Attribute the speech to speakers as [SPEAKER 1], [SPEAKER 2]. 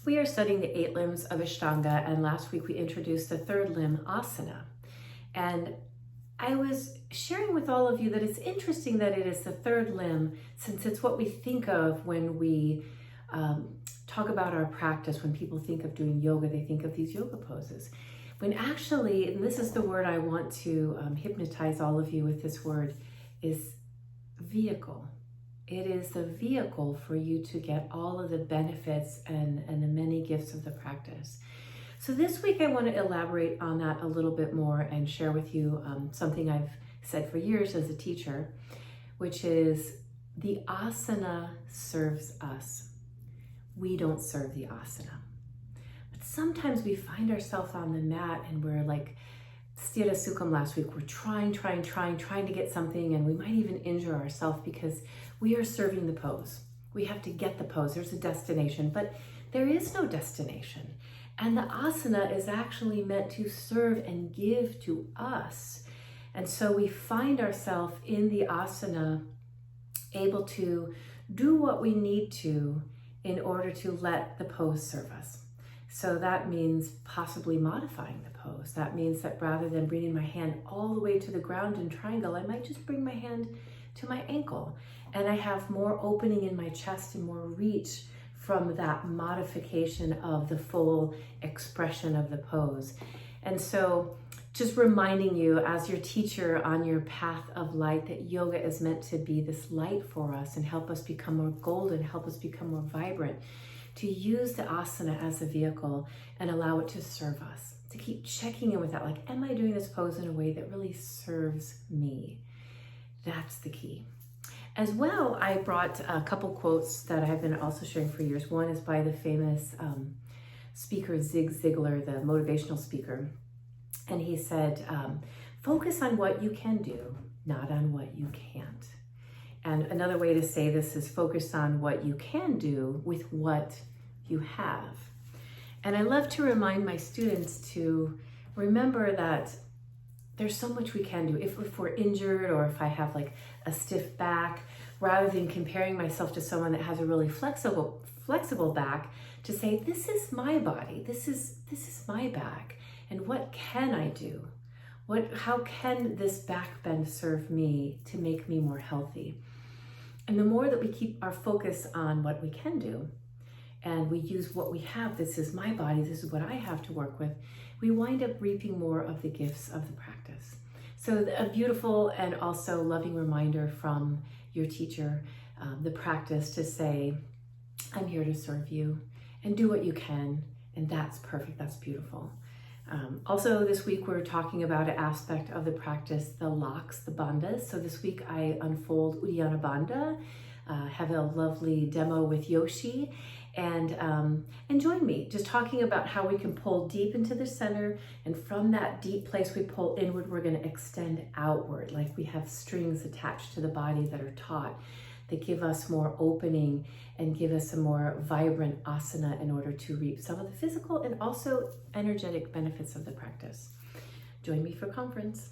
[SPEAKER 1] We are studying the 8 limbs of Ashtanga, and last week we introduced the 3rd limb, Asana. And I was sharing with all of you that it's interesting that it is the 3rd limb, since it's what we think of when we talk about our practice. When people think of doing yoga, they think of these yoga poses. When actually, and this is the word I want to hypnotize all of you with, this word is vehicle. It is the vehicle for you to get all of the benefits and the many gifts of the practice. So this week I want to elaborate on that a little bit more and share with you something I've said for years as a teacher, which is the asana serves us. We don't serve the asana. But sometimes we find ourselves on the mat and we're like Sthira Sukham last week. We're trying to get something, and we might even injure ourselves because we are serving the pose. We have to get the pose. There's a destination, but there is no destination. And the asana is actually meant to serve and give to us. And so we find ourselves in the asana able to do what we need to in order to let the pose serve us. So that means possibly modifying the pose. That means that rather than bringing my hand all the way to the ground in triangle, I might just bring my hand to my ankle. And I have more opening in my chest and more reach from that modification of the full expression of the pose. And so just reminding you as your teacher on your path of light that yoga is meant to be this light for us and help us become more golden, help us become more vibrant, to use the asana as a vehicle and allow it to serve us, to keep checking in with that, like, am I doing this pose in a way that really serves me? That's the key. As well, I brought a couple quotes that I've been also sharing for years. One is by the famous speaker Zig Ziglar, the motivational speaker. And he said, focus on what you can do, not on what you can't. And another way to say this is focus on what you can do with what you have. And I love to remind my students to remember that there's so much we can do. If we're injured, or if I have like a stiff back, rather than comparing myself to someone that has a really flexible back, to say, this is my body, this is my back, and what can I do? How can this back bend serve me to make me more healthy? And the more that we keep our focus on what we can do, and we use what we have, this is my body, this is what I have to work with, we wind up reaping more of the gifts of the practice. So a beautiful and also loving reminder from your teacher, the practice, to say, I'm here to serve you, and do what you can, and that's perfect, that's beautiful. Also this week we're talking about an aspect of the practice, the locks, the bandhas. So this week I unfold Uddiyana Bandha, have a lovely demo with Yoshi, and join me just talking about how we can pull deep into the center, and from that deep place we pull inward, we're going to extend outward like we have strings attached to the body that are taut, that give us more opening and give us a more vibrant asana in order to reap some of the physical and also energetic benefits of the practice. Join me for conference.